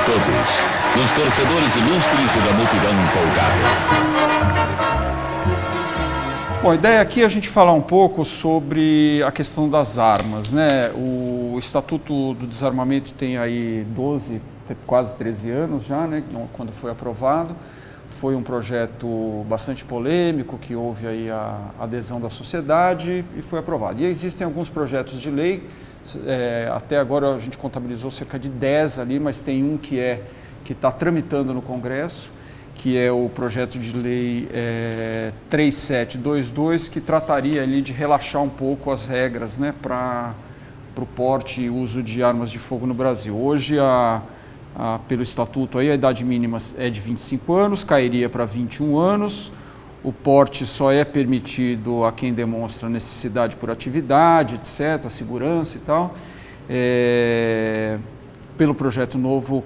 todos, dos torcedores ilustres e da multidão empolgada. Bom, a ideia aqui é a gente falar um pouco sobre a questão das armas, né? O Estatuto do Desarmamento tem aí 12, quase 13 anos já, né? Quando foi aprovado. Foi um projeto bastante polêmico, que houve aí a adesão da sociedade e foi aprovado. E existem alguns projetos de lei, até agora a gente contabilizou cerca de 10 ali, mas tem um que está tramitando no Congresso, que é o projeto de lei 3722, que trataria ali de relaxar um pouco as regras, né, para o porte e uso de armas de fogo no Brasil. Hoje, pelo estatuto, aí, a idade mínima é de 25 anos, cairia para 21 anos, o porte só é permitido a quem demonstra necessidade por atividade, etc., segurança e tal. Pelo projeto novo,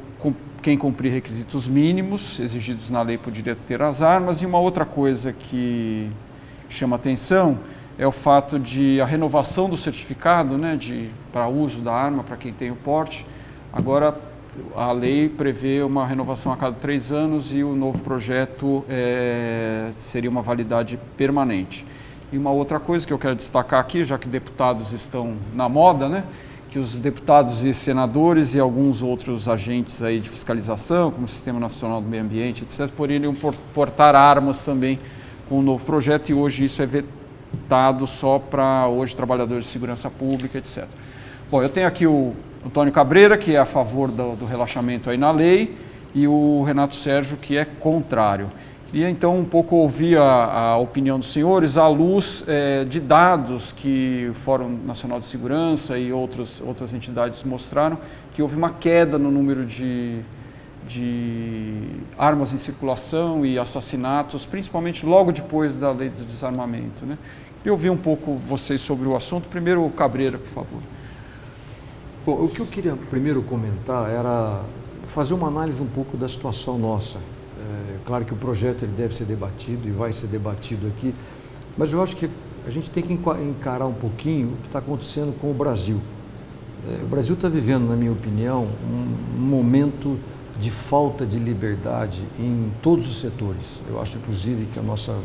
quem cumprir requisitos mínimos exigidos na lei poderia ter as armas. E uma outra coisa que chama atenção é o fato de a renovação do certificado, né, para uso da arma, para quem tem o porte. Agora, a lei prevê uma renovação a cada 3 anos e o novo projeto seria uma validade permanente. E uma outra coisa que eu quero destacar aqui, já que deputados estão na moda, né, que os deputados e senadores e alguns outros agentes aí de fiscalização, como o Sistema Nacional do Meio Ambiente, etc., poderiam portar armas também com o novo projeto, e hoje isso é vetado só para hoje trabalhadores de segurança pública, etc. Bom, eu tenho aqui o Antônio Cabreira, que é a favor do relaxamento aí na lei, e o Renato Sérgio, que é contrário. Queria então um pouco ouvir a opinião dos senhores à luz de dados que o Fórum Nacional de Segurança e outras entidades mostraram, que houve uma queda no número de armas em circulação e assassinatos, principalmente logo depois da lei do desarmamento, né? Queria ouvir um pouco vocês sobre o assunto. Primeiro o Cabreira, por favor. Bom, o que eu queria primeiro comentar era fazer uma análise um pouco da situação nossa. Claro que o projeto ele deve ser debatido e vai ser debatido aqui, mas eu acho que a gente tem que encarar um pouquinho o que está acontecendo com o Brasil. O Brasil está vivendo, na minha opinião, um momento de falta de liberdade em todos os setores. Eu acho, inclusive, que a nossa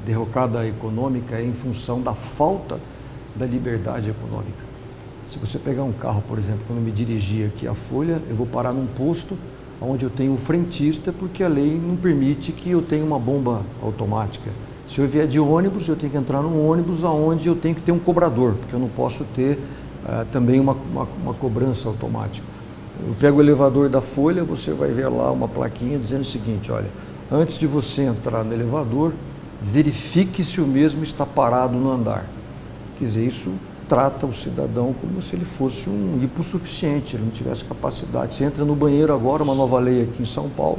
derrocada econômica é em função da falta da liberdade econômica. Se você pegar um carro, por exemplo, quando eu me dirigir aqui à Folha, eu vou parar num posto onde eu tenho um frentista, porque a lei não permite que eu tenha uma bomba automática. Se eu vier de ônibus, eu tenho que entrar num ônibus onde eu tenho que ter um cobrador, porque eu não posso ter também uma cobrança automática. Eu pego o elevador da Folha, você vai ver lá uma plaquinha dizendo o seguinte: olha, antes de você entrar no elevador, verifique se o mesmo está parado no andar. Quer dizer, isso trata o cidadão como se ele fosse um hipossuficiente, ele não tivesse capacidade. Você entra no banheiro agora, uma nova lei aqui em São Paulo,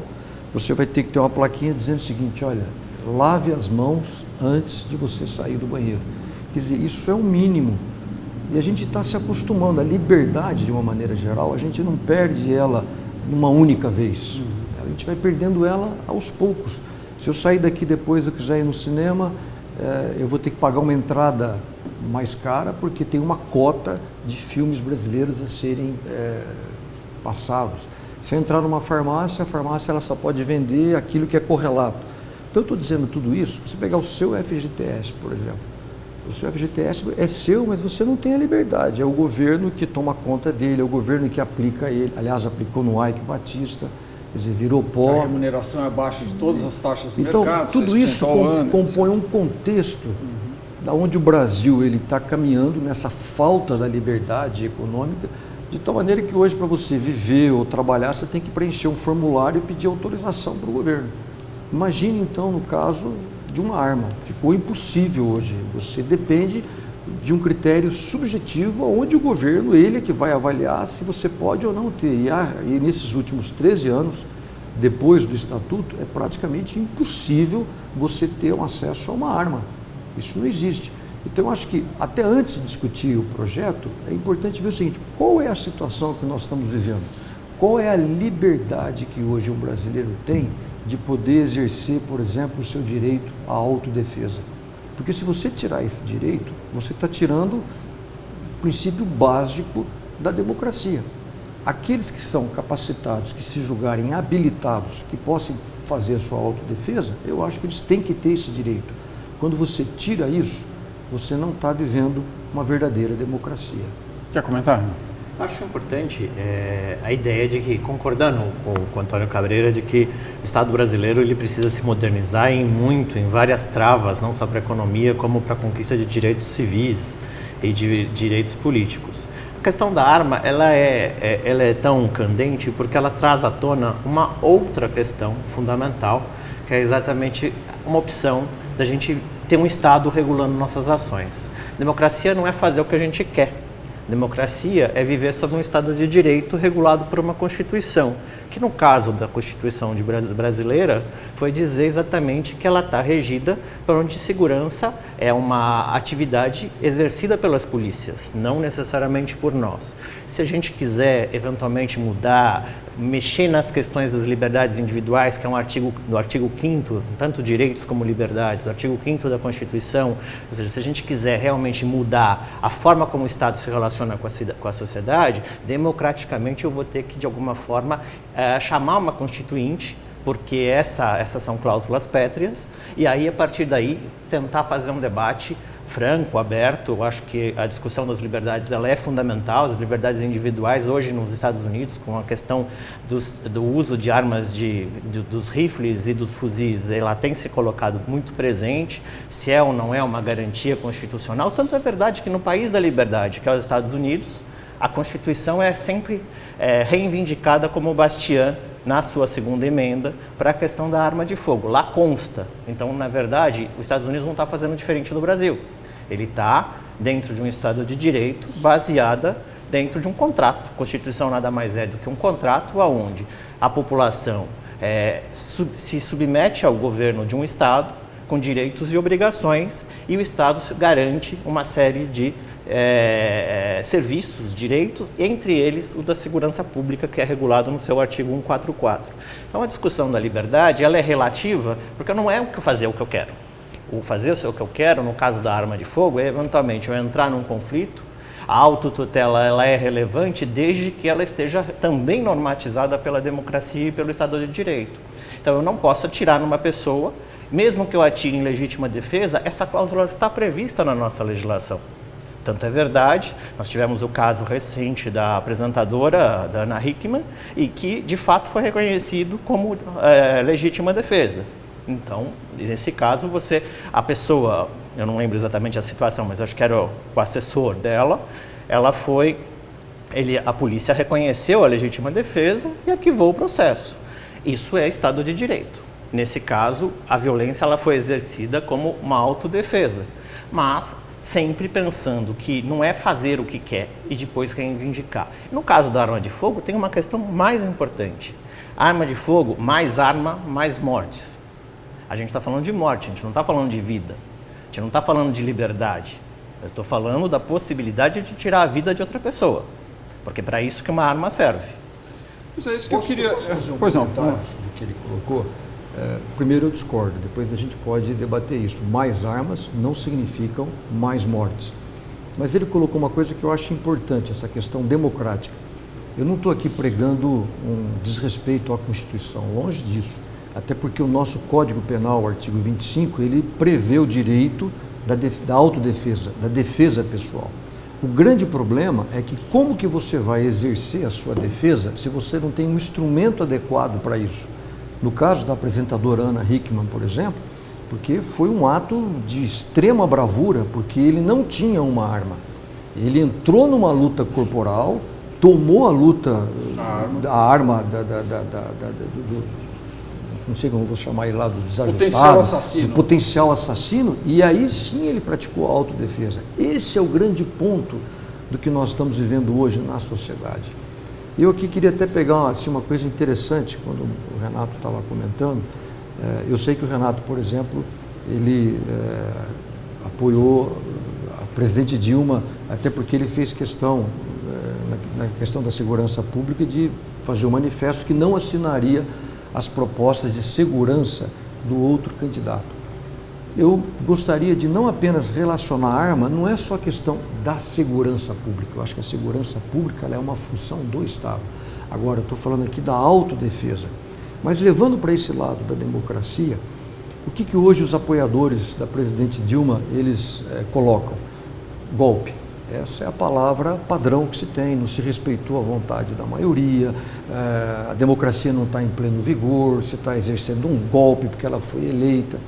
você vai ter que ter uma plaquinha dizendo o seguinte: olha, lave as mãos antes de você sair do banheiro. Quer dizer, isso é o mínimo. E a gente está se acostumando. A liberdade, de uma maneira geral, a gente não perde ela numa única vez. A gente vai perdendo ela aos poucos. Se eu sair daqui depois, eu quiser ir no cinema, eu vou ter que pagar uma entrada mais cara, porque tem uma cota de filmes brasileiros a serem passados. Se eu entrar numa farmácia, a farmácia ela só pode vender aquilo que é correlato. Então, eu estou dizendo tudo isso, você pegar o seu FGTS, por exemplo. O seu FGTS é seu, mas você não tem a liberdade. É o governo que toma conta dele, é o governo que aplica ele. Aliás, aplicou no Ike Batista, quer dizer, virou pó. A remuneração é abaixo de todas as taxas do então, mercado. Então, tudo isso compõe um contexto da onde o Brasil está caminhando nessa falta da liberdade econômica, de tal maneira que hoje, para você viver ou trabalhar, você tem que preencher um formulário e pedir autorização para o governo. Imagine, então, no caso de uma arma. Ficou impossível hoje. Você depende de um critério subjetivo, onde o governo, ele é que vai avaliar se você pode ou não ter. E nesses últimos 13 anos, depois do Estatuto, é praticamente impossível você ter um acesso a uma arma. Isso não existe. Então, eu acho que, até antes de discutir o projeto, é importante ver o seguinte: qual é a situação que nós estamos vivendo? Qual é a liberdade que hoje o brasileiro tem de poder exercer, por exemplo, o seu direito à autodefesa? Porque se você tirar esse direito, você está tirando o princípio básico da democracia. aqueles que são capacitados, que se julgarem habilitados, que possam fazer a sua autodefesa, eu acho que eles têm que ter esse direito. Quando você tira isso, você não está vivendo uma verdadeira democracia. Quer comentar? Acho importante a ideia de que, concordando com o Antônio Cabreira, de que o Estado brasileiro ele precisa se modernizar em várias travas, não só para a economia, como para a conquista de direitos civis e de direitos políticos. A questão da arma, ela é tão candente porque ela traz à tona uma outra questão fundamental, que é exatamente uma opção da gente ter um Estado regulando nossas ações. Democracia não é fazer o que a gente quer. Democracia é viver sob um Estado de Direito regulado por uma Constituição, que no caso da Constituição brasileira foi dizer exatamente que ela está regida por onde segurança é uma atividade exercida pelas polícias, não necessariamente por nós. Se a gente quiser eventualmente mudar, mexer nas questões das liberdades individuais, que é do artigo 5º, tanto direitos como liberdades, do artigo 5º da Constituição, ou seja, se a gente quiser realmente mudar a forma como o Estado se relaciona com a sociedade, democraticamente eu vou ter que, de alguma forma, chamar uma constituinte, porque essas são cláusulas pétreas, e aí, a partir daí, tentar fazer um debate franco, aberto. Eu acho que a discussão das liberdades ela é fundamental, as liberdades individuais hoje nos Estados Unidos, com a questão do uso de armas, dos rifles e dos fuzis, ela tem se colocado muito presente, se é ou não é uma garantia constitucional. Tanto é verdade que no país da liberdade, que é os Estados Unidos, a Constituição é sempre reivindicada como o bastião na sua segunda emenda para a questão da arma de fogo. Lá consta. Então, na verdade, os Estados Unidos não está fazendo diferente do Brasil. Ele está dentro de um Estado de Direito baseada dentro de um contrato. A Constituição nada mais é do que um contrato onde a população se submete ao governo de um Estado com direitos e obrigações e o Estado garante uma série de serviços, direitos, entre eles o da segurança pública, que é regulado no seu artigo 144. Então, a discussão da liberdade ela é relativa, porque não é o que fazer o que eu quero. O fazer o que eu quero, no caso da arma de fogo, é eventualmente eu entrar num conflito. A autotutela ela é relevante desde que ela esteja também normatizada pela democracia e pelo Estado de Direito. Então, eu não posso atirar numa pessoa, mesmo que eu atire em legítima defesa, essa cláusula está prevista na nossa legislação. Tanto é verdade, nós tivemos o caso recente da apresentadora, da Ana Hickman, e que, de fato, foi reconhecido como legítima defesa. Então, nesse caso, a pessoa, eu não lembro exatamente a situação, mas acho que era o assessor dela, a polícia reconheceu a legítima defesa e arquivou o processo. Isso é Estado de Direito. Nesse caso, a violência ela foi exercida como uma autodefesa, mas sempre pensando que não é fazer o que quer e depois reivindicar. No caso da arma de fogo, tem uma questão mais importante. Arma de fogo, mais arma, mais mortes. A gente está falando de morte, a gente não está falando de vida, a gente não está falando de liberdade. Eu estou falando da possibilidade de tirar a vida de outra pessoa, porque para isso que uma arma serve. Mas é isso que eu queria... Posso fazer um pois não, comentário sobre o que ele colocou? Primeiro eu discordo, depois a gente pode debater isso. Mais armas não significam mais mortes. Mas ele colocou uma coisa que eu acho importante, essa questão democrática. Eu não estou aqui pregando um desrespeito à Constituição, longe disso. Até porque o nosso Código Penal, o artigo 25, ele prevê o direito da autodefesa, da defesa pessoal. O grande problema é que como que você vai exercer a sua defesa se você não tem um instrumento adequado para isso? No caso da apresentadora Ana Hickman, por exemplo, porque foi um ato de extrema bravura, porque ele não tinha uma arma. Ele entrou numa luta corporal, tomou a luta, a arma não sei como eu vou chamar ele lá, do desajustado, do potencial assassino, e aí sim ele praticou a autodefesa. Esse é o grande ponto do que nós estamos vivendo hoje na sociedade. Eu aqui queria até pegar assim, uma coisa interessante, quando o Renato estava comentando. Eu sei que o Renato, por exemplo, ele apoiou a presidente Dilma, até porque ele fez questão, na questão da segurança pública, de fazer um manifesto que não assinaria as propostas de segurança do outro candidato. eu gostaria de não apenas relacionar a arma, não é só questão da segurança pública. Eu acho que a segurança pública ela é uma função do Estado. Agora, eu estou falando aqui da autodefesa. Mas levando para esse lado da democracia, o que hoje os apoiadores da presidente Dilma, eles colocam? Golpe. Essa é a palavra padrão que se tem, não se respeitou a vontade da maioria, a democracia não está em pleno vigor, se está exercendo um golpe porque ela foi eleita.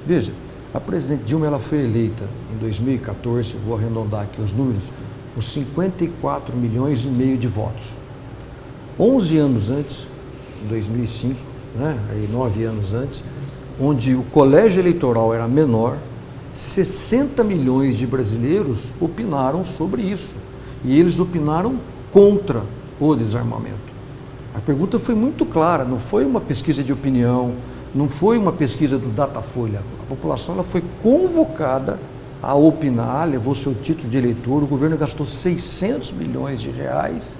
Veja, a presidente Dilma ela foi eleita em 2014, vou arredondar aqui os números, com 54 milhões e meio de votos. 11 anos antes, em 2005, né, aí 9 anos antes, onde o colégio eleitoral era menor, 60 milhões de brasileiros opinaram sobre isso. E eles opinaram contra o desarmamento. A pergunta foi muito clara, não foi uma pesquisa de opinião, não foi uma pesquisa do Datafolha. A população ela foi convocada a opinar, levou seu título de eleitor, o governo gastou 600 milhões de reais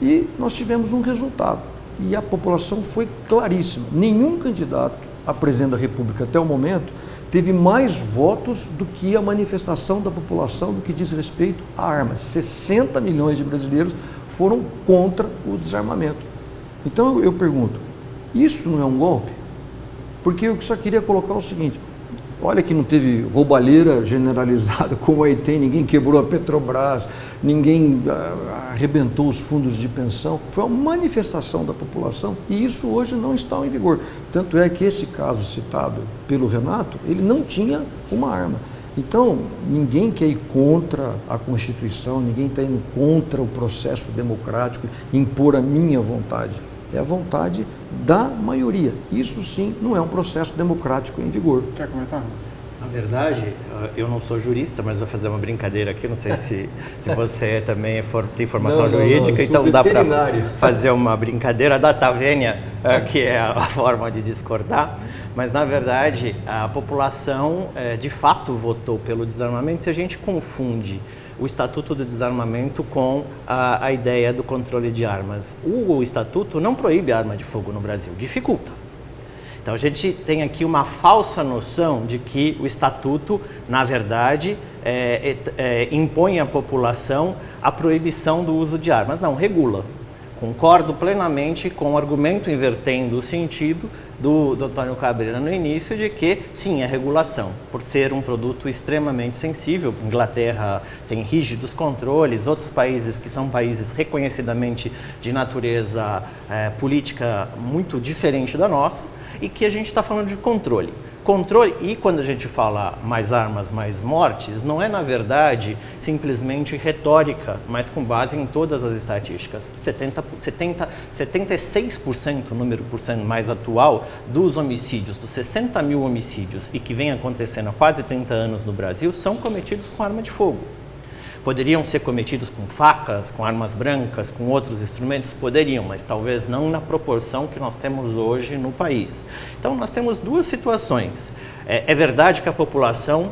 e nós tivemos um resultado. E a população foi claríssima. Nenhum candidato a presidente da República até o momento teve mais votos do que a manifestação da população do que diz respeito a armas. 60 milhões de brasileiros foram contra o desarmamento. Então eu pergunto, isso não é um golpe? Porque eu só queria colocar o seguinte, olha que não teve roubalheira generalizada como aí tem, ninguém quebrou a Petrobras, ninguém arrebentou os fundos de pensão, foi uma manifestação da população e isso hoje não está em vigor. Tanto é que esse caso citado pelo Renato, ele não tinha uma arma. Então, ninguém quer ir contra a Constituição, ninguém está indo contra o processo democrático, impor a minha vontade. É a vontade da maioria. Isso sim não é um processo democrático em vigor. Quer comentar? Na verdade, eu não sou jurista, mas vou fazer uma brincadeira aqui. Não sei se você também tem formação jurídica, então dá para fazer uma brincadeira da Tavênia, que é a forma de discordar. Mas, na verdade, a população de fato votou pelo desarmamento e a gente confunde o Estatuto do Desarmamento com a ideia do controle de armas. O Estatuto não proíbe a arma de fogo no Brasil, dificulta. Então a gente tem aqui uma falsa noção de que o Estatuto, na verdade, impõe à população a proibição do uso de armas. Não, regula. Concordo plenamente com o argumento invertendo o sentido do Antônio Cabreira no início de que, sim, é regulação, por ser um produto extremamente sensível. Inglaterra tem rígidos controles, outros países que são países reconhecidamente de natureza política muito diferente da nossa e que a gente está falando de controle. Controle, e quando a gente fala mais armas, mais mortes, não é, na verdade, simplesmente retórica, mas com base em todas as estatísticas. 76%, o número mais atual, dos homicídios, dos 60 mil homicídios, e que vem acontecendo há quase 30 anos no Brasil, são cometidos com arma de fogo. Poderiam ser cometidos com facas, com armas brancas, com outros instrumentos? Poderiam, mas talvez não na proporção que nós temos hoje no país. Então, nós temos duas situações. É verdade que a população,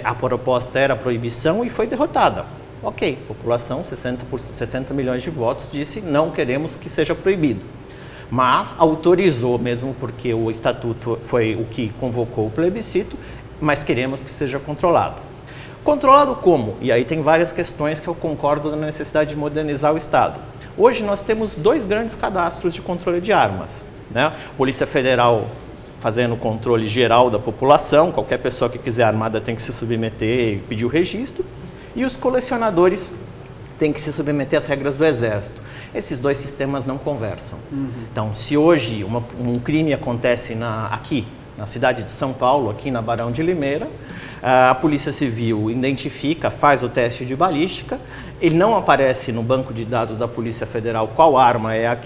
a proposta era a proibição e foi derrotada. Ok, população, 60 milhões de votos, disse não queremos que seja proibido. Mas autorizou, mesmo porque o Estatuto foi o que convocou o plebiscito, mas queremos que seja controlado. Controlado como? E aí tem várias questões que eu concordo na necessidade de modernizar o Estado. Hoje nós temos dois grandes cadastros de controle de armas, né? Polícia Federal fazendo o controle geral da população, qualquer pessoa que quiser armada tem que se submeter e pedir o registro, e os colecionadores têm que se submeter às regras do Exército. Esses dois sistemas não conversam. Então, se hoje um crime acontece aqui, na cidade de São Paulo, aqui na Barão de Limeira, a Polícia Civil identifica, faz o teste de balística, ele não aparece no banco de dados da Polícia Federal qual arma é a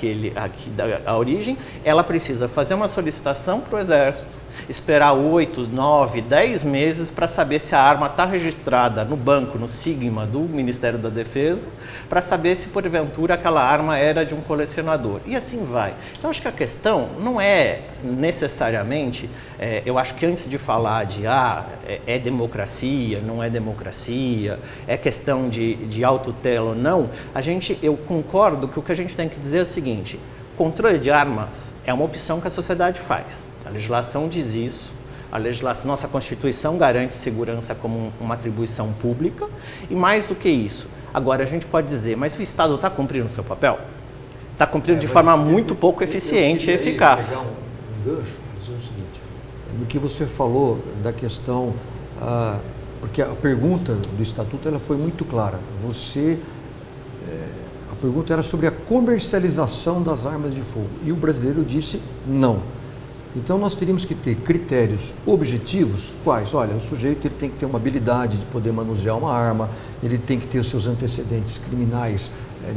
origem, ela precisa fazer uma solicitação para o Exército, esperar 8, 9, 10 meses para saber se a arma está registrada no banco, no Sigma do Ministério da Defesa, para saber se porventura aquela arma era de um colecionador. E assim vai. Então acho que a questão não é necessariamente, eu acho que antes de falar de é democracia, não é democracia, é questão de autotela ou não, eu concordo que o que a gente tem que dizer é o seguinte: controle de armas é uma opção que a sociedade faz. A legislação diz isso, A legislação, nossa Constituição garante segurança como uma atribuição pública e mais do que isso. Agora a gente pode dizer, mas o Estado está cumprindo o seu papel? Está cumprindo de forma muito pouco eficiente e eficaz. Pegar um gancho, dizer o seguinte, no que você falou da questão, porque a pergunta do Estatuto ela foi muito clara. A pergunta era sobre a comercialização das armas de fogo e o brasileiro disse não. Então nós teríamos que ter critérios objetivos, quais? Olha, o sujeito ele tem que ter uma habilidade de poder manusear uma arma, ele tem que ter os seus antecedentes criminais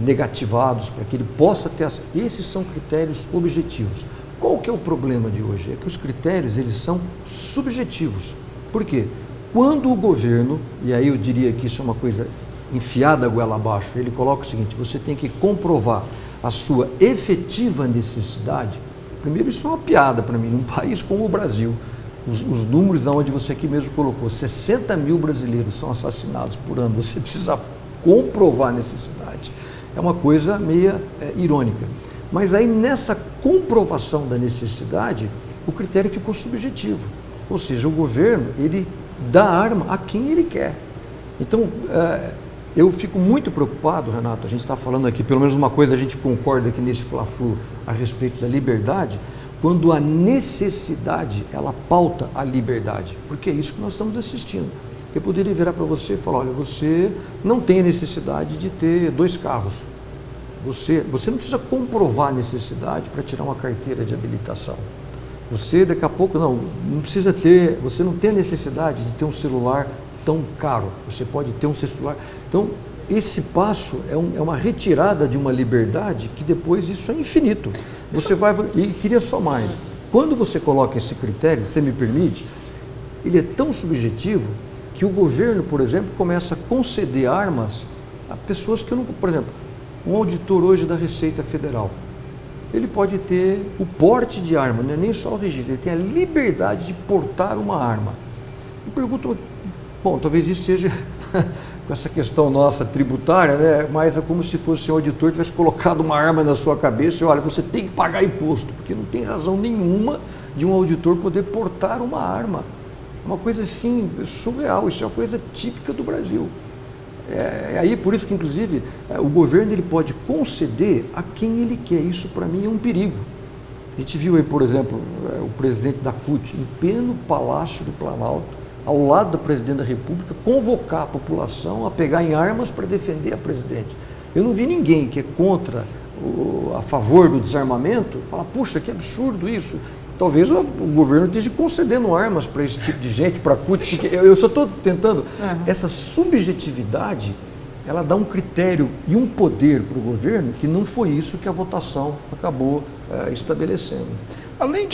negativados para que ele possa ter... Esses são critérios objetivos. Qual que é o problema de hoje? É que os critérios eles são subjetivos. Por quê? Quando o governo, e aí eu diria que isso é uma coisa enfiada a goela abaixo, ele coloca o seguinte, você tem que comprovar a sua efetiva necessidade. Primeiro, isso é uma piada para mim, num país como o Brasil, os números onde você aqui mesmo colocou, 60 mil brasileiros são assassinados por ano, você precisa comprovar a necessidade. É uma coisa meio irônica. Mas aí nessa comprovação da necessidade, o critério ficou subjetivo. Ou seja, o governo, ele dá arma a quem ele quer. Então, eu fico muito preocupado, Renato, a gente está falando aqui, pelo menos uma coisa a gente concorda aqui nesse Fla-Flu a respeito da liberdade, quando a necessidade, ela pauta a liberdade, porque é isso que nós estamos assistindo. Eu poderia virar para você e falar, olha, você não tem a necessidade de ter 2 carros, você não precisa comprovar a necessidade para tirar uma carteira de habilitação. Você daqui a pouco, não precisa ter, você não tem a necessidade de ter um celular tão caro, você pode ter um celular. Então, esse passo é uma retirada de uma liberdade que depois isso é infinito. Você vai, e queria só mais, quando você coloca esse critério, você me permite, ele é tão subjetivo que o governo, por exemplo, começa a conceder armas a pessoas que não, por exemplo, um auditor hoje da Receita Federal, ele pode ter o porte de arma, não é nem só o registro, ele tem a liberdade de portar uma arma. Eu pergunto, bom, talvez isso seja com essa questão nossa tributária, né? Mas é como se fosse um auditor que tivesse colocado uma arma na sua cabeça e olha, você tem que pagar imposto, porque não tem razão nenhuma de um auditor poder portar uma arma. Uma coisa assim, surreal, isso é uma coisa típica do Brasil. Aí por isso que inclusive o governo ele pode conceder a quem ele quer, isso para mim é um perigo. A gente viu aí, por exemplo, o presidente da CUT, em pleno Palácio do Planalto, ao lado da presidente da República, convocar a população a pegar em armas para defender a presidente. Eu não vi ninguém que é contra, a favor do desarmamento, falar, puxa, que absurdo isso. Talvez o governo esteja concedendo armas para esse tipo de gente, para a CUT, porque eu só estou tentando, essa subjetividade, ela dá um critério e um poder para o governo que não foi isso que a votação acabou estabelecendo. Além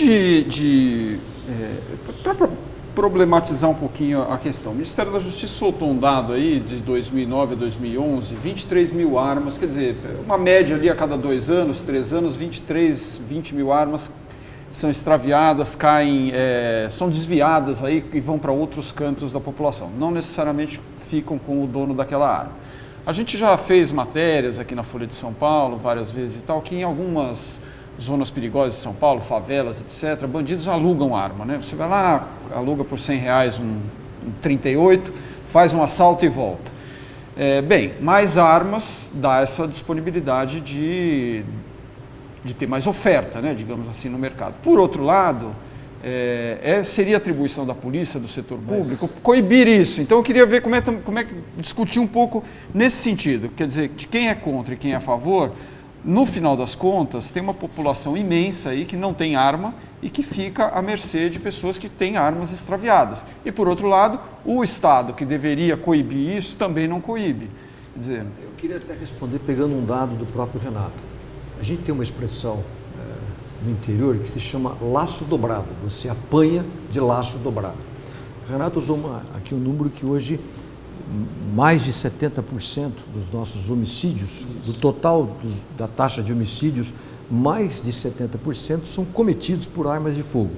para problematizar um pouquinho a questão, o Ministério da Justiça soltou um dado aí de 2009 a 2011, 23 mil armas, quer dizer, uma média ali a cada 2 anos, 3 anos, 20 mil armas são extraviadas, caem, são desviadas aí e vão para outros cantos da população. Não necessariamente ficam com o dono daquela arma. A gente já fez matérias aqui na Folha de São Paulo várias vezes e tal, que em algumas zonas perigosas de São Paulo, favelas, etc., bandidos alugam arma, né? Você vai lá, aluga por R$100 um 38, faz um assalto e volta. Bem, mais armas dá essa disponibilidade de ter mais oferta, né, digamos assim, no mercado. Por outro lado, seria atribuição da polícia, do setor público, coibir isso. Então eu queria ver como é que discutir um pouco nesse sentido, quer dizer, de quem é contra e quem é a favor. No final das contas, tem uma população imensa aí que não tem arma e que fica à mercê de pessoas que têm armas extraviadas. E por outro lado, o Estado, que deveria coibir isso, também não coíbe. Quer dizer, eu queria até responder pegando um dado do próprio Renato. A gente tem uma expressão no interior que se chama laço dobrado. Você apanha de laço dobrado. O Renato usou aqui um número que hoje mais de 70% dos nossos homicídios, do total da taxa de homicídios, mais de 70% são cometidos por armas de fogo.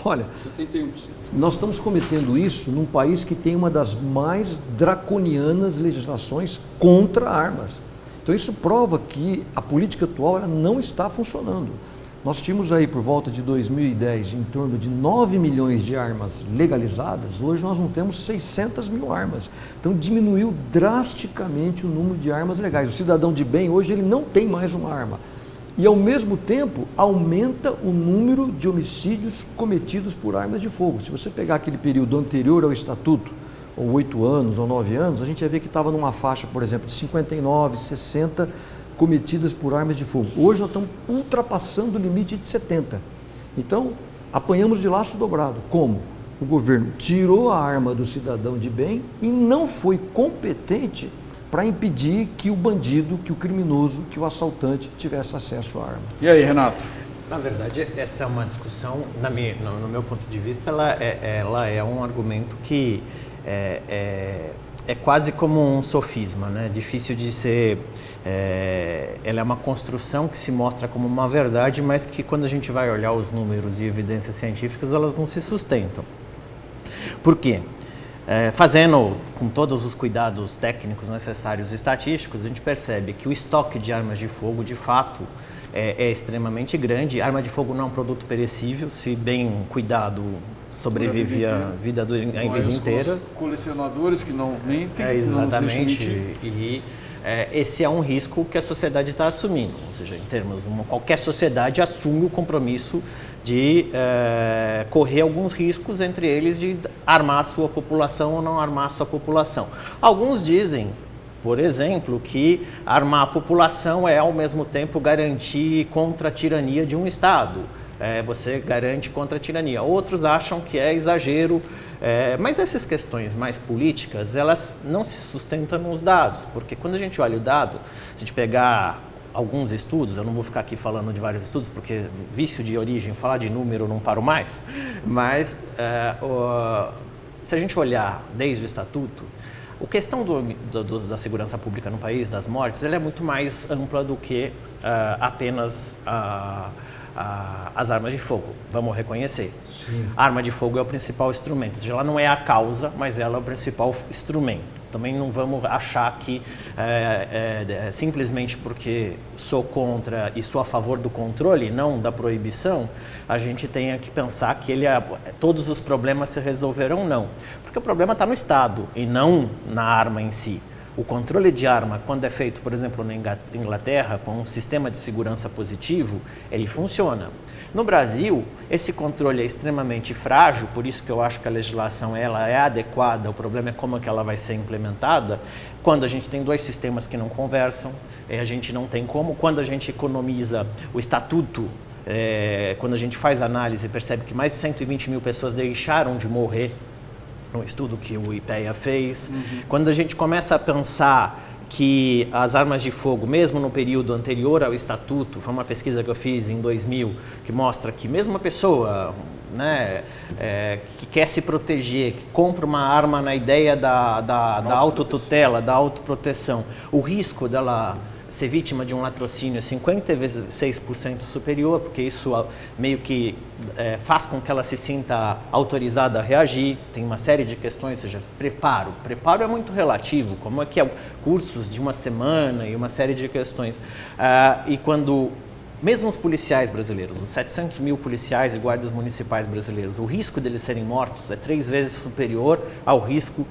Olha, 71%. Nós estamos cometendo isso num país que tem uma das mais draconianas legislações contra armas. Então isso prova que a política atual ela não está funcionando. Nós tínhamos aí por volta de 2010 em torno de 9 milhões de armas legalizadas, hoje nós não temos 600 mil armas. Então diminuiu drasticamente o número de armas legais. O cidadão de bem hoje ele não tem mais uma arma. E ao mesmo tempo aumenta o número de homicídios cometidos por armas de fogo. Se você pegar aquele período anterior ao Estatuto, ou 8 anos ou 9 anos, a gente ia ver que estava numa faixa, por exemplo, de 59, 60 cometidas por armas de fogo. Hoje nós estamos ultrapassando o limite de 70. Então, apanhamos de laço dobrado. Como? O governo tirou a arma do cidadão de bem e não foi competente para impedir que o bandido, que o criminoso, que o assaltante tivesse acesso à arma. E aí, Renato? Na verdade, essa é uma discussão, no meu ponto de vista, ela é um argumento que é quase como um sofisma, né? Difícil de ser... ela é uma construção que se mostra como uma verdade, mas que quando a gente vai olhar os números e evidências científicas, elas não se sustentam. Por quê? Fazendo com todos os cuidados técnicos necessários e estatísticos, a gente percebe que o estoque de armas de fogo, de fato, é extremamente grande. Arma de fogo não é um produto perecível, se bem cuidado, sobrevive a vida inteira. Colecionadores que não mentem, exatamente. E esse é um risco que a sociedade está assumindo. Ou seja, em termos, qualquer sociedade assume o compromisso de correr alguns riscos, entre eles de armar a sua população ou não armar a sua população. Alguns dizem, por exemplo, que armar a população é ao mesmo tempo garantir contra a tirania de um Estado. Você garante contra a tirania. Outros acham que é exagero, mas essas questões mais políticas, elas não se sustentam nos dados, porque quando a gente olha o dado, se a gente pegar alguns estudos, eu não vou ficar aqui falando de vários estudos, porque vício de origem, falar de número não paro mais, mas se a gente olhar desde o Estatuto, a questão da segurança pública no país, das mortes, ela é muito mais ampla do que apenas as armas de fogo, vamos reconhecer. Sim. A arma de fogo é o principal instrumento, ou seja, ela não é a causa, mas ela é o principal instrumento. Também não vamos achar que simplesmente porque sou contra e sou a favor do controle, não da proibição, a gente tenha que pensar que todos os problemas se resolverão, não. Porque o problema está no Estado e não na arma em si. O controle de arma, quando é feito, por exemplo, na Inglaterra, com um sistema de segurança positivo, ele funciona. No Brasil, esse controle é extremamente frágil, por isso que eu acho que a legislação ela é adequada, o problema é como é que ela vai ser implementada, quando a gente tem dois sistemas que não conversam, a gente não tem como, quando a gente economiza o estatuto, quando a gente faz análise e percebe que mais de 120 mil pessoas deixaram de morrer, no estudo que o IPEA fez, quando a gente começa a pensar que as armas de fogo, mesmo no período anterior ao Estatuto, foi uma pesquisa que eu fiz em 2000, que mostra que mesmo uma pessoa que quer se proteger, que compra uma arma na ideia da autotutela, da autoproteção, o risco dela ser vítima de um latrocínio é 56% superior, porque isso meio que faz com que ela se sinta autorizada a reagir. Tem uma série de questões, ou seja, preparo. Preparo é muito relativo, como é que cursos de uma semana e uma série de questões. E quando, mesmo os policiais brasileiros, os 700 mil policiais e guardas municipais brasileiros, o risco deles serem mortos é 3 vezes superior ao risco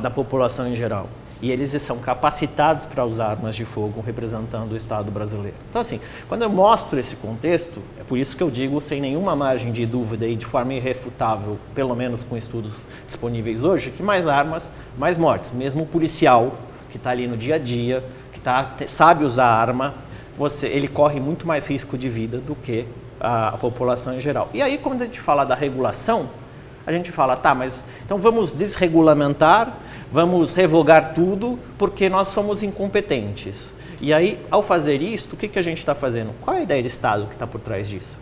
da população em geral. E eles são capacitados para usar armas de fogo representando o Estado brasileiro. Então, assim, quando eu mostro esse contexto, é por isso que eu digo, sem nenhuma margem de dúvida e de forma irrefutável, pelo menos com estudos disponíveis hoje, que mais armas, mais mortes. Mesmo o policial, que está ali no dia a dia, que sabe usar arma, ele corre muito mais risco de vida do que a população em geral. E aí, quando a gente fala da regulação, a gente fala, tá, mas então vamos desregulamentar, vamos revogar tudo porque nós somos incompetentes. E aí, ao fazer isso, o que a gente está fazendo? Qual é a ideia de Estado que está por trás disso?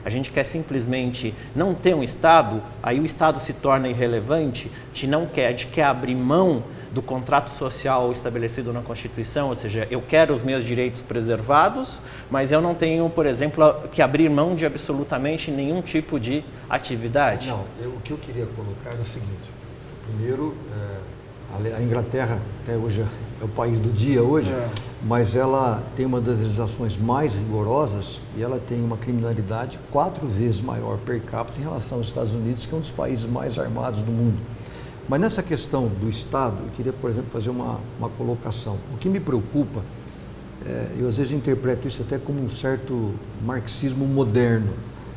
A gente quer simplesmente não ter um Estado, aí o Estado se torna irrelevante, a gente quer abrir mão do contrato social estabelecido na Constituição, ou seja, eu quero os meus direitos preservados, mas eu não tenho, por exemplo, que abrir mão de absolutamente nenhum tipo de atividade. Não, o que eu queria colocar é o seguinte, primeiro, A Inglaterra, até hoje, é o país do dia hoje, mas ela tem uma das legislações mais rigorosas e ela tem uma criminalidade 4 vezes maior per capita em relação aos Estados Unidos, que é um dos países mais armados do mundo. Mas nessa questão do Estado, eu queria, por exemplo, fazer uma colocação. O que me preocupa, eu às vezes interpreto isso até como um certo marxismo moderno,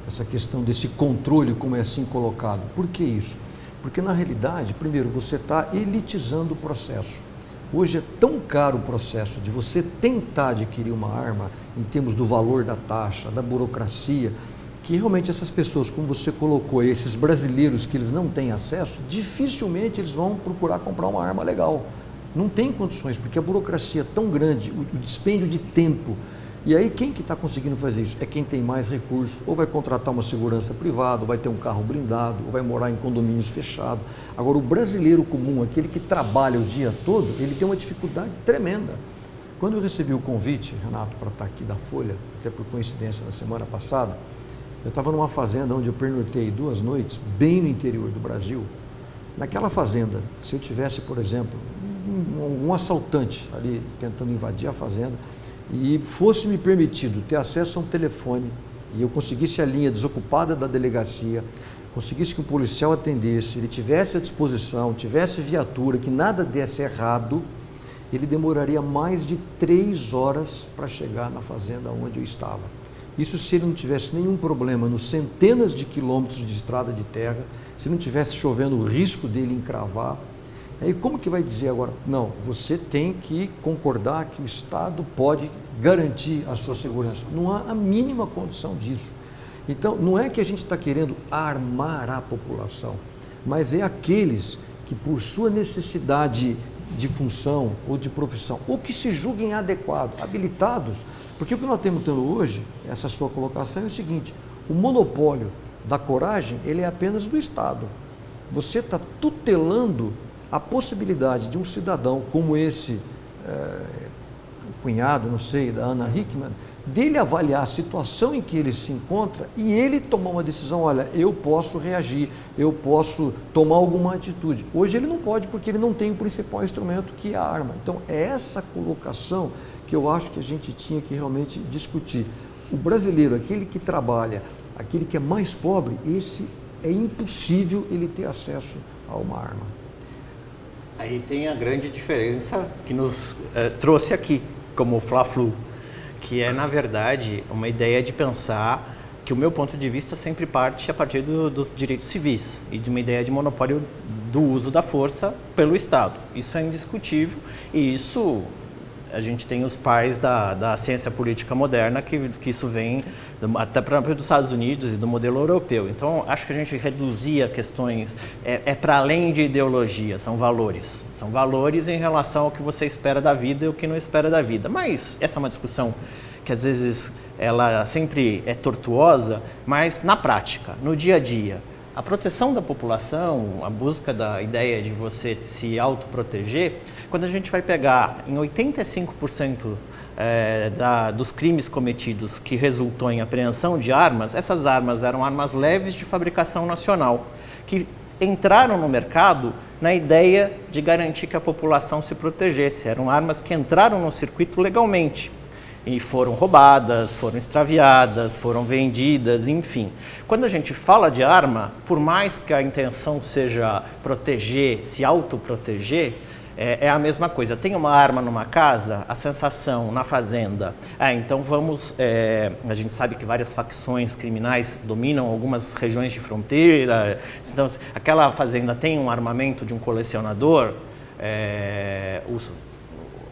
essa questão desse controle, como é assim colocado. Por que isso? Porque na realidade, primeiro, você está elitizando o processo. Hoje é tão caro o processo de você tentar adquirir uma arma, em termos do valor da taxa, da burocracia, que realmente essas pessoas, como você colocou, esses brasileiros que eles não têm acesso, dificilmente eles vão procurar comprar uma arma legal. Não tem condições, porque a burocracia é tão grande, o dispêndio de tempo. E aí quem que está conseguindo fazer isso? É quem tem mais recursos, ou vai contratar uma segurança privada, ou vai ter um carro blindado, ou vai morar em condomínios fechados. Agora, o brasileiro comum, aquele que trabalha o dia todo, ele tem uma dificuldade tremenda. Quando eu recebi o convite, Renato, para estar aqui da Folha, até por coincidência na semana passada, eu estava numa fazenda onde eu pernoitei 2 noites, bem no interior do Brasil. Naquela fazenda, se eu tivesse, por exemplo, um assaltante ali tentando invadir a fazenda, e fosse me permitido ter acesso a um telefone e eu conseguisse a linha desocupada da delegacia, conseguisse que o policial atendesse, ele tivesse à disposição, tivesse viatura, que nada desse errado, ele demoraria mais de 3 horas para chegar na fazenda onde eu estava. Isso se ele não tivesse nenhum problema nos centenas de quilômetros de estrada de terra, se não tivesse chovendo o risco dele encravar. Aí como que vai dizer agora? Não, você tem que concordar que o Estado pode garantir a sua segurança. Não há a mínima condição disso. Então, não é que a gente está querendo armar a população, mas é aqueles que por sua necessidade de função ou de profissão, ou que se julguem adequados, habilitados, porque o que nós temos tendo hoje, essa sua colocação é o seguinte, o monopólio da coragem, ele é apenas do Estado. Você está tutelando a possibilidade de um cidadão como esse cunhado, não sei, da Ana Hickman, dele avaliar a situação em que ele se encontra e ele tomar uma decisão, olha, eu posso reagir, eu posso tomar alguma atitude. Hoje ele não pode porque ele não tem o principal instrumento, que é a arma. Então é essa colocação que eu acho que a gente tinha que realmente discutir. O brasileiro, aquele que trabalha, aquele que é mais pobre, esse é impossível ele ter acesso a uma arma. Aí tem a grande diferença que nos trouxe aqui, como o Fla-Flu, que é, na verdade, uma ideia de pensar que o meu ponto de vista sempre parte a partir dos direitos civis e de uma ideia de monopólio do uso da força pelo Estado. Isso é indiscutível e isso a gente tem os pais da ciência política moderna que isso vem até próprio dos Estados Unidos e do modelo europeu. Então, acho que a gente reduzia questões, para além de ideologia, são valores. São valores em relação ao que você espera da vida e o que não espera da vida. Mas essa é uma discussão que às vezes ela sempre é tortuosa, mas na prática, no dia a dia, a proteção da população, a busca da ideia de você se autoproteger, quando a gente vai pegar em 85% dos crimes cometidos que resultou em apreensão de armas, essas armas eram armas leves de fabricação nacional, que entraram no mercado na ideia de garantir que a população se protegesse. Eram armas que entraram no circuito legalmente. E foram roubadas, foram extraviadas, foram vendidas, enfim. Quando a gente fala de arma, por mais que a intenção seja proteger, se autoproteger, é a mesma coisa. Tem uma arma numa casa, a sensação na fazenda, então vamos... a gente sabe que várias facções criminais dominam algumas regiões de fronteira, então aquela fazenda tem um armamento de um colecionador,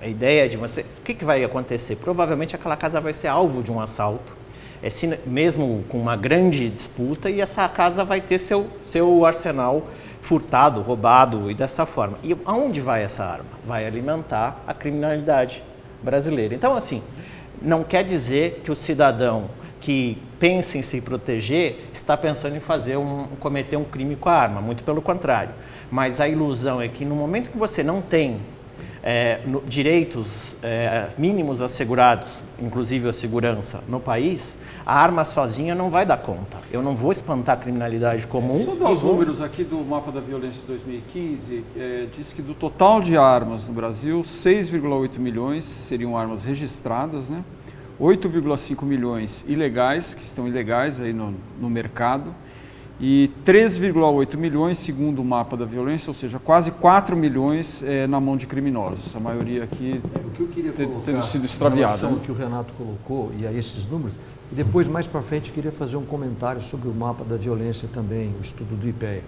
a ideia de você... O que vai acontecer? Provavelmente aquela casa vai ser alvo de um assalto, mesmo com uma grande disputa, e essa casa vai ter seu arsenal furtado, roubado, e dessa forma. E aonde vai essa arma? Vai alimentar a criminalidade brasileira. Então, assim, não quer dizer que o cidadão que pensa em se proteger está pensando em cometer um crime com a arma, muito pelo contrário. Mas a ilusão é que no momento que você não tem direitos mínimos assegurados, inclusive a segurança no país, a arma sozinha não vai dar conta. Eu não vou espantar a criminalidade comum. Só dar os números aqui do mapa da violência de 2015, diz que do total de armas no Brasil, 6,8 milhões seriam armas registradas, né? 8,5 milhões ilegais, que estão ilegais aí no mercado, e 3,8 milhões, segundo o mapa da violência, ou seja, quase 4 milhões na mão de criminosos. A maioria aqui O que eu queria colocar tendo sido em extraviada. relação ao que o Renato colocou e a esses números, e depois, mais para frente, eu queria fazer um comentário sobre o mapa da violência também, o estudo do IPEA.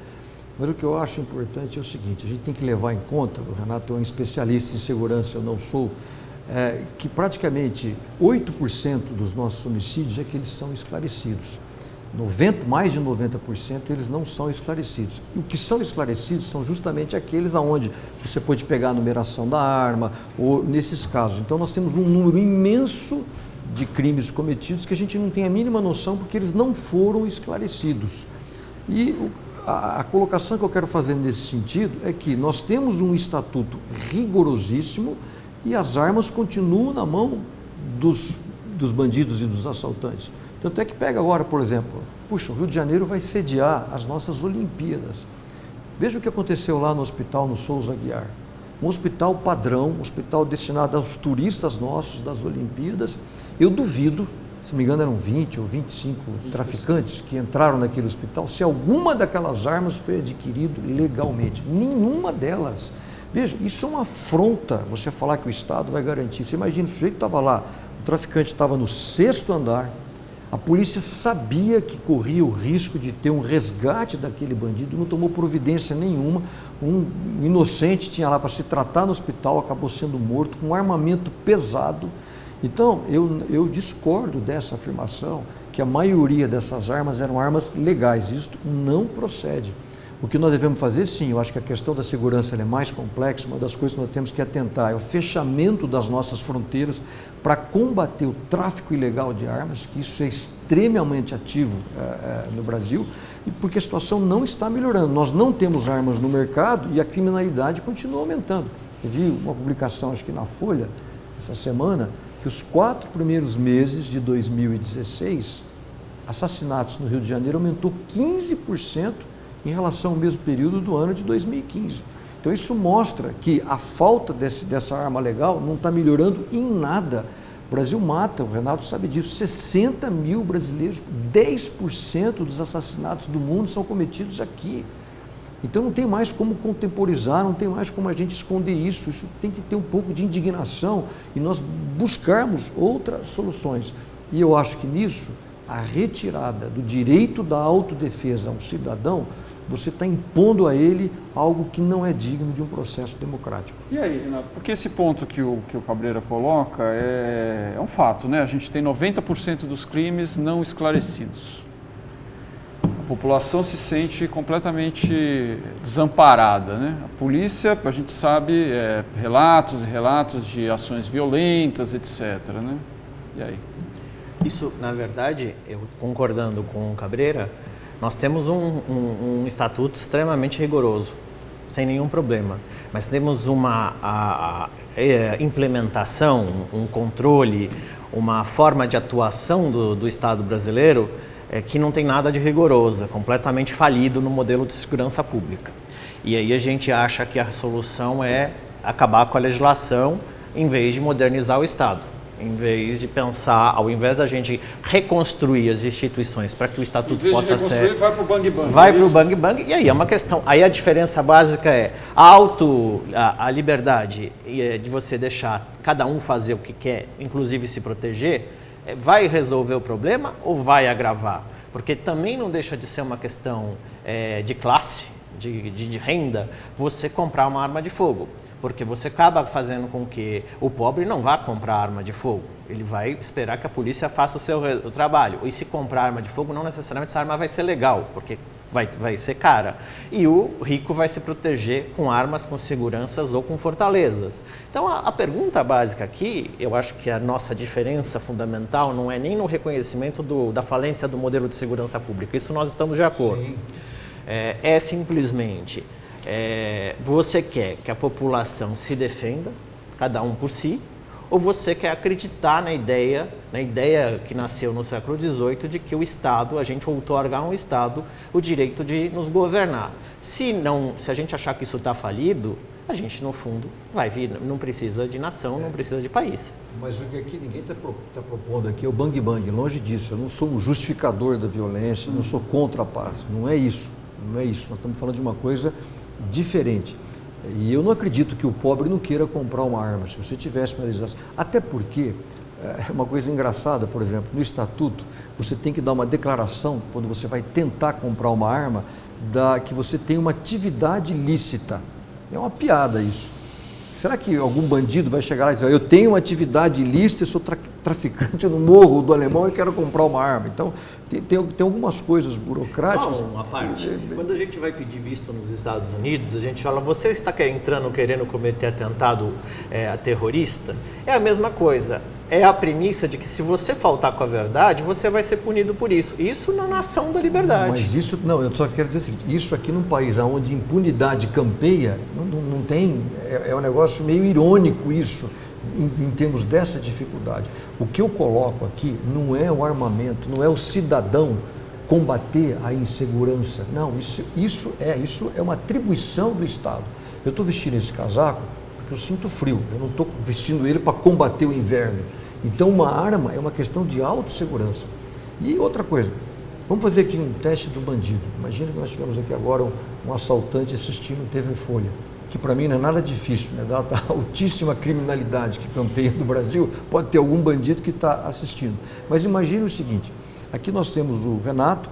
Mas o que eu acho importante é o seguinte, a gente tem que levar em conta, o Renato é um especialista em segurança, eu não sou, que praticamente 8% dos nossos homicídios é que eles são esclarecidos. Mais de 90% eles não são esclarecidos. E o que são esclarecidos são justamente aqueles aonde você pode pegar a numeração da arma, ou nesses casos. Então nós temos um número imenso de crimes cometidos que a gente não tem a mínima noção porque eles não foram esclarecidos. E a colocação que eu quero fazer nesse sentido é que nós temos um estatuto rigorosíssimo e as armas continuam na mão dos bandidos e dos assaltantes. Tanto é que pega agora, por exemplo, puxa, o Rio de Janeiro vai sediar as nossas Olimpíadas. Veja o que aconteceu lá no hospital, no Souza Aguiar. Um hospital padrão, um hospital destinado aos turistas nossos das Olimpíadas. Eu duvido, se não me engano eram 20 ou 25 traficantes que entraram naquele hospital, se alguma daquelas armas foi adquirida legalmente. Nenhuma delas. Veja, isso é uma afronta, você falar que o Estado vai garantir. Você imagina, o sujeito estava lá, o traficante estava no 6º andar, a polícia sabia que corria o risco de ter um resgate daquele bandido, não tomou providência nenhuma, um inocente tinha lá para se tratar no hospital, acabou sendo morto com um armamento pesado. Então, eu discordo dessa afirmação que a maioria dessas armas eram armas legais, isso não procede. O que nós devemos fazer, sim, eu acho que a questão da segurança é mais complexa, uma das coisas que nós temos que atentar é o fechamento das nossas fronteiras para combater o tráfico ilegal de armas, que isso é extremamente ativo no Brasil, e porque a situação não está melhorando. Nós não temos armas no mercado e a criminalidade continua aumentando. Eu vi uma publicação, acho que na Folha, essa semana, que os 4 primeiros meses de 2016, assassinatos no Rio de Janeiro aumentou 15%, em relação ao mesmo período do ano de 2015. Então isso mostra que a falta dessa arma legal não está melhorando em nada. O Brasil mata, o Renato sabe disso, 60 mil brasileiros, 10% dos assassinatos do mundo são cometidos aqui. Então não tem mais como contemporizar, não tem mais como a gente esconder isso. Isso tem que ter um pouco de indignação e nós buscarmos outras soluções. E eu acho que nisso, a retirada do direito da autodefesa a um cidadão, você está impondo a ele algo que não é digno de um processo democrático. E aí, Renato, porque esse ponto que o Cabreira coloca é um fato, né? A gente tem 90% dos crimes não esclarecidos. A população se sente completamente desamparada, né? A polícia, a gente sabe, relatos e relatos de ações violentas, etc., né? E aí? Isso, na verdade, eu concordando com o Cabreira, nós temos um estatuto extremamente rigoroso, sem nenhum problema, mas temos uma implementação, um controle, uma forma de atuação do Estado brasileiro que não tem nada de rigoroso, é completamente falido no modelo de segurança pública. E aí a gente acha que a solução é acabar com a legislação em vez de modernizar o Estado. Em vez de pensar, ao invés da gente reconstruir as instituições para que o estatuto possa ser... vai para o bang bang. Vai para o bang bang, e aí é uma questão. Aí a diferença básica é a liberdade de você deixar cada um fazer o que quer, inclusive se proteger, vai resolver o problema ou vai agravar? Porque também não deixa de ser uma questão de classe, de renda, você comprar uma arma de fogo. Porque você acaba fazendo com que o pobre não vá comprar arma de fogo. Ele vai esperar que a polícia faça o trabalho. E se comprar arma de fogo, não necessariamente essa arma vai ser legal, porque vai ser cara. E o rico vai se proteger com armas, com seguranças ou com fortalezas. Então, a pergunta básica aqui, eu acho que a nossa diferença fundamental não é nem no reconhecimento da falência do modelo de segurança pública. Isso nós estamos de acordo. Sim. É simplesmente... Você quer que a população se defenda, cada um por si, ou você quer acreditar na ideia que nasceu no século XVIII de que o Estado, a gente outorga ao Estado o direito de nos governar. Se a gente achar que isso está falido, a gente, no fundo, vai vir, não precisa de nação, não precisa de país. Mas o que aqui ninguém está propondo aqui é o bang bang, longe disso. Eu não sou um justificador da violência, não sou contra a paz. Não é isso, não é isso. Nós estamos falando de uma coisa diferente. E eu não acredito que o pobre não queira comprar uma arma, se você tivesse penalização. Até porque, é uma coisa engraçada, por exemplo, no Estatuto, você tem que dar uma declaração, quando você vai tentar comprar uma arma, que você tem uma atividade lícita. É uma piada isso. Será que algum bandido vai chegar lá e dizer, eu tenho uma atividade ilícita, eu sou traficante no Morro do Alemão e quero comprar uma arma? Então, tem algumas coisas burocráticas. Só uma parte. Quando a gente vai pedir visto nos Estados Unidos, a gente fala, você está entrando querendo cometer atentado terrorista? É a mesma coisa. É a premissa de que se você faltar com a verdade, você vai ser punido por isso. Isso na nação da liberdade. Mas isso, não, eu só quero dizer o seguinte, isso aqui num país onde impunidade campeia, não tem, é um negócio meio irônico isso, em termos dessa dificuldade. O que eu coloco aqui não é o armamento, não é o cidadão combater a insegurança. Não, isso é uma atribuição do Estado. Eu estou vestindo esse casaco porque eu sinto frio, eu não estou vestindo ele para combater o inverno. Então, uma arma é uma questão de autossegurança. E outra coisa, vamos fazer aqui um teste do bandido. Imagina que nós tivemos aqui agora um assaltante assistindo TV Folha, que para mim não é nada difícil, né? Dada a altíssima criminalidade que campeia no Brasil, pode ter algum bandido que está assistindo. Mas imagine o seguinte, aqui nós temos o Renato,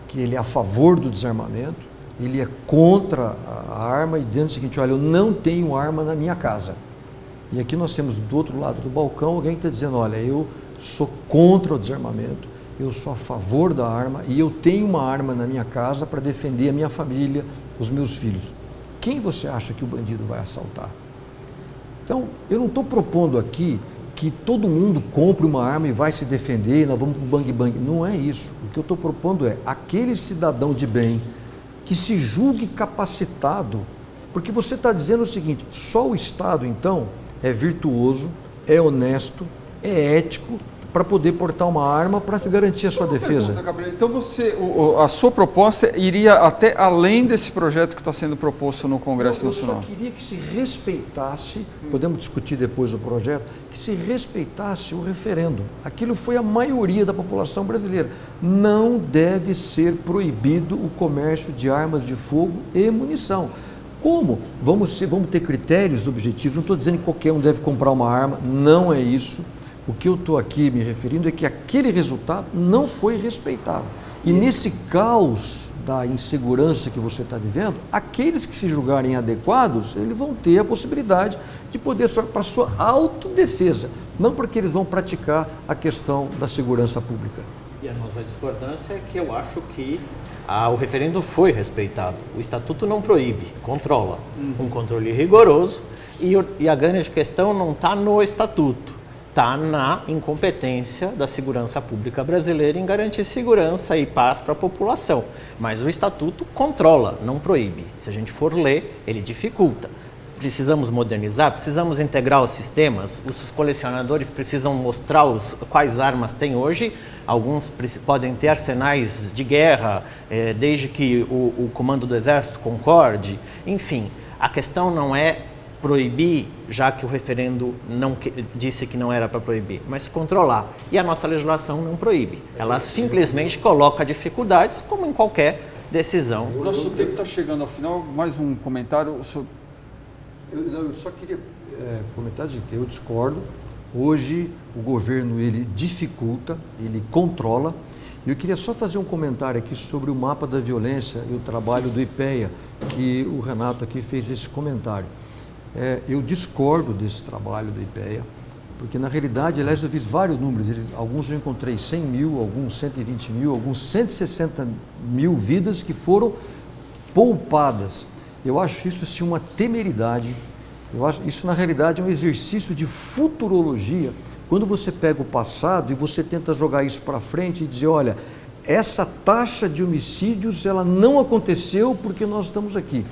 que ele é a favor do desarmamento, ele é contra a arma e dizendo o seguinte, olha, eu não tenho arma na minha casa. E aqui nós temos do outro lado do balcão alguém que está dizendo, olha, eu sou contra o desarmamento, eu sou a favor da arma e eu tenho uma arma na minha casa para defender a minha família, os meus filhos. Quem você acha que o bandido vai assaltar? Então, eu não estou propondo aqui que todo mundo compre uma arma e vai se defender e nós vamos para o bang bang. Não é isso. O que eu estou propondo é aquele cidadão de bem que se julgue capacitado, porque você está dizendo o seguinte, só o Estado, então, é virtuoso, é honesto, é ético para poder portar uma arma para se garantir a sua defesa. Pergunta, Gabriel. Então a sua proposta iria até além desse projeto que está sendo proposto no Congresso Nacional? Eu só queria que se respeitasse, podemos discutir depois o projeto, que se respeitasse o referendo. Aquilo foi a maioria da população brasileira. Não deve ser proibido o comércio de armas de fogo e munição. Como? Vamos ter critérios objetivos, não estou dizendo que qualquer um deve comprar uma arma, não é isso. O que eu estou aqui me referindo é que aquele resultado não foi respeitado. E nesse caos da insegurança que você está vivendo, aqueles que se julgarem adequados, eles vão ter a possibilidade de poder, para sua autodefesa, não porque eles vão praticar a questão da segurança pública. E a nossa discordância é que eu acho que o referendo foi respeitado. O Estatuto não proíbe, controla. Um controle rigoroso e a grande questão não está no Estatuto. Está na incompetência da segurança pública brasileira em garantir segurança e paz para a população. Mas o Estatuto controla, não proíbe. Se a gente for ler, ele dificulta. Precisamos modernizar, precisamos integrar os sistemas, os colecionadores precisam mostrar quais armas têm hoje, alguns podem ter arsenais de guerra, desde que o comando do Exército concorde, enfim, a questão não é proibir, já que o referendo disse que não era para proibir, mas controlar. E a nossa legislação não proíbe. Ela simplesmente coloca dificuldades, como em qualquer decisão. O nosso tempo está chegando ao final. Mais um comentário sobre... Eu só queria comentar de que eu discordo. Hoje o governo ele dificulta, ele controla. E eu queria só fazer um comentário aqui sobre o mapa da violência e o trabalho do IPEA, que o Renato aqui fez esse comentário. Eu discordo desse trabalho do IPEA, porque na realidade, aliás, eu fiz vários números, alguns eu encontrei 100 mil, alguns 120 mil, alguns 160 mil vidas que foram poupadas. Eu acho isso assim, uma temeridade, isso na realidade é um exercício de futurologia, quando você pega o passado e você tenta jogar isso para frente e dizer, olha, essa taxa de homicídios ela não aconteceu porque nós estamos aqui.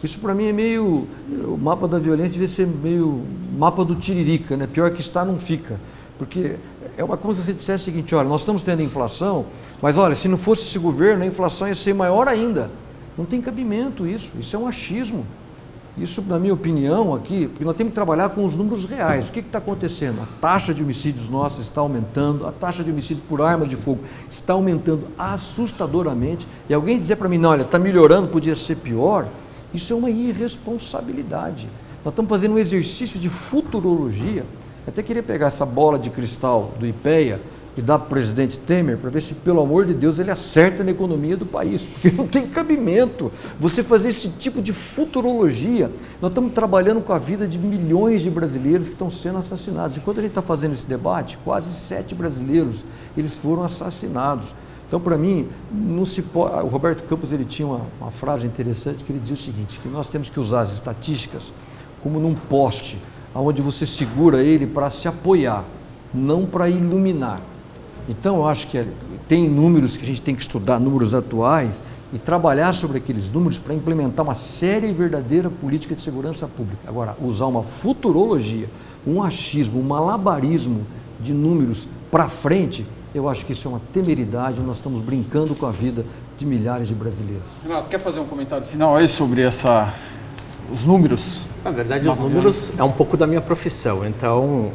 Isso para mim é meio, o mapa da violência devia ser meio mapa do Tiririca, né? Pior que está, não fica. Porque é uma coisa, se você dissesse o seguinte, olha, nós estamos tendo inflação, mas olha, se não fosse esse governo, a inflação ia ser maior ainda. Não tem cabimento isso é um achismo. Isso, na minha opinião, aqui, porque nós temos que trabalhar com os números reais. O que está acontecendo? A taxa de homicídios nossa está aumentando, a taxa de homicídios por arma de fogo está aumentando assustadoramente. E alguém dizer para mim, não, olha, está melhorando, podia ser pior, isso é uma irresponsabilidade. Nós estamos fazendo um exercício de futurologia. Eu até queria pegar essa bola de cristal do IPEA e dar para o presidente Temer para ver se, pelo amor de Deus, ele acerta na economia do país, porque não tem cabimento você fazer esse tipo de futurologia. Nós estamos trabalhando com a vida de milhões de brasileiros que estão sendo assassinados. Enquanto a gente está fazendo esse debate, quase 7 brasileiros eles foram assassinados. Então, para mim, não se pode... O Roberto Campos ele tinha uma frase interessante que ele dizia o seguinte, que nós temos que usar as estatísticas como num poste, onde você segura ele para se apoiar, não para iluminar. Então, eu acho que tem números que a gente tem que estudar, números atuais, e trabalhar sobre aqueles números para implementar uma séria e verdadeira política de segurança pública. Agora, usar uma futurologia, um achismo, um malabarismo de números para frente, eu acho que isso é uma temeridade, nós estamos brincando com a vida de milhares de brasileiros. Renato, quer fazer um comentário final aí sobre os números? Na verdade, os números é um pouco da minha profissão, então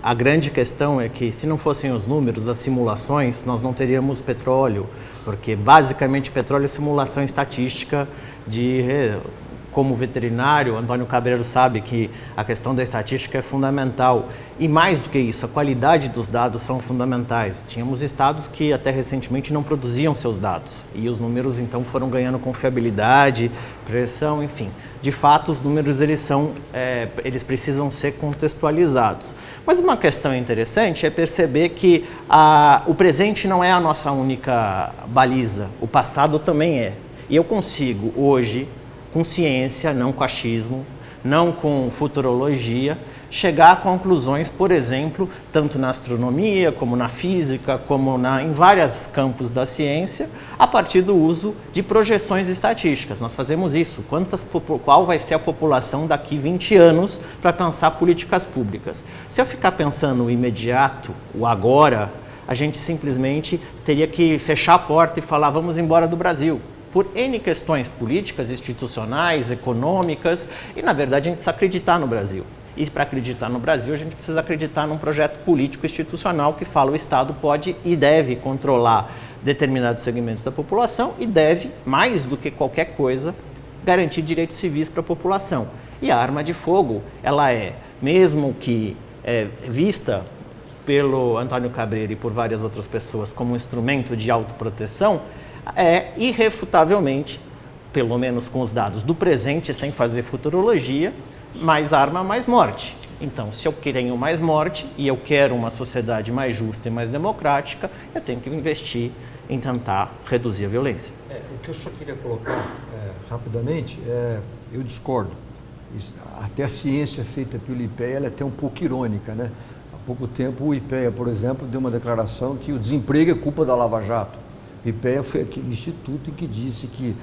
a grande questão é que se não fossem os números, as simulações, nós não teríamos petróleo, porque basicamente petróleo é simulação estatística como veterinário, Antônio Cabreiro sabe que a questão da estatística é fundamental. E mais do que isso, a qualidade dos dados são fundamentais. Tínhamos estados que até recentemente não produziam seus dados. E os números então foram ganhando confiabilidade, pressão, enfim. De fato, os números eles precisam ser contextualizados. Mas uma questão interessante é perceber que o presente não é a nossa única baliza. O passado também é. E eu consigo hoje, com ciência, não com achismo, não com futurologia, chegar a conclusões, por exemplo, tanto na astronomia, como na física, como em vários campos da ciência, a partir do uso de projeções estatísticas. Nós fazemos isso. Qual vai ser a população daqui 20 anos para pensar políticas públicas? Se eu ficar pensando o imediato, o agora, a gente simplesmente teria que fechar a porta e falar, vamos embora do Brasil. Por N questões políticas, institucionais, econômicas, e na verdade a gente precisa acreditar no Brasil. E para acreditar no Brasil, a gente precisa acreditar num projeto político institucional que fala o Estado pode e deve controlar determinados segmentos da população e deve, mais do que qualquer coisa, garantir direitos civis para a população. E a arma de fogo, ela mesmo que vista pelo Antônio Cabreiro e por várias outras pessoas como um instrumento de autoproteção, irrefutavelmente, pelo menos com os dados do presente, sem fazer futurologia, mais arma, mais morte. Então, se eu tenho mais morte e eu quero uma sociedade mais justa e mais democrática, eu tenho que investir em tentar reduzir a violência. O que eu só queria colocar rapidamente eu discordo. Até a ciência feita pelo IPEA ela é até um pouco irônica, né? Há pouco tempo o IPEA, por exemplo, deu uma declaração que o desemprego é culpa da Lava Jato. O IPEA foi aquele instituto que disse que,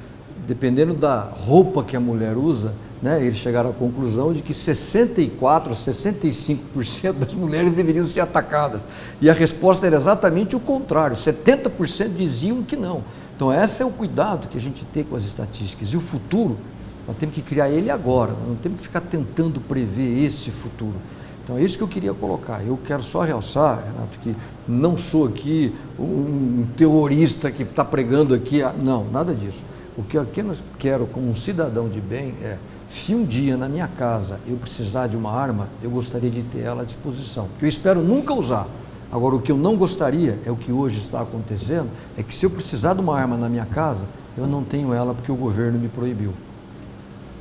dependendo da roupa que a mulher usa, né, eles chegaram à conclusão de que 64%, 65% das mulheres deveriam ser atacadas. E a resposta era exatamente o contrário, 70% diziam que não. Então, esse é o cuidado que a gente tem com as estatísticas. E o futuro, nós temos que criar ele agora, nós não temos que ficar tentando prever esse futuro. Então, é isso que eu queria colocar. Eu quero só realçar, Renato, que não sou aqui um terrorista que está pregando aqui. Não, nada disso. O que eu quero como um cidadão de bem se um dia na minha casa eu precisar de uma arma, eu gostaria de ter ela à disposição. Que eu espero nunca usar. Agora, o que eu não gostaria, é o que hoje está acontecendo, é que se eu precisar de uma arma na minha casa, eu não tenho ela porque o governo me proibiu.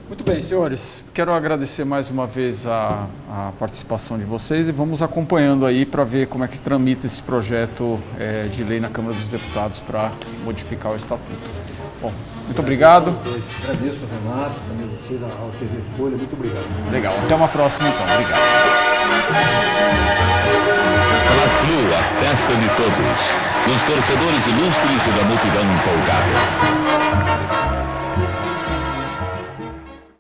Muito bem, senhores, quero agradecer mais uma vez a participação de vocês e vamos acompanhando aí para ver como é que tramita esse projeto de lei na Câmara dos Deputados para modificar o Estatuto. Bom, muito obrigado. Agradeço ao Renato, também vocês, ao TV Folha, muito obrigado. Legal, até uma próxima então, obrigado. Fla-Flu, a festa de todos, dos torcedores ilustres e da multidão empolgada.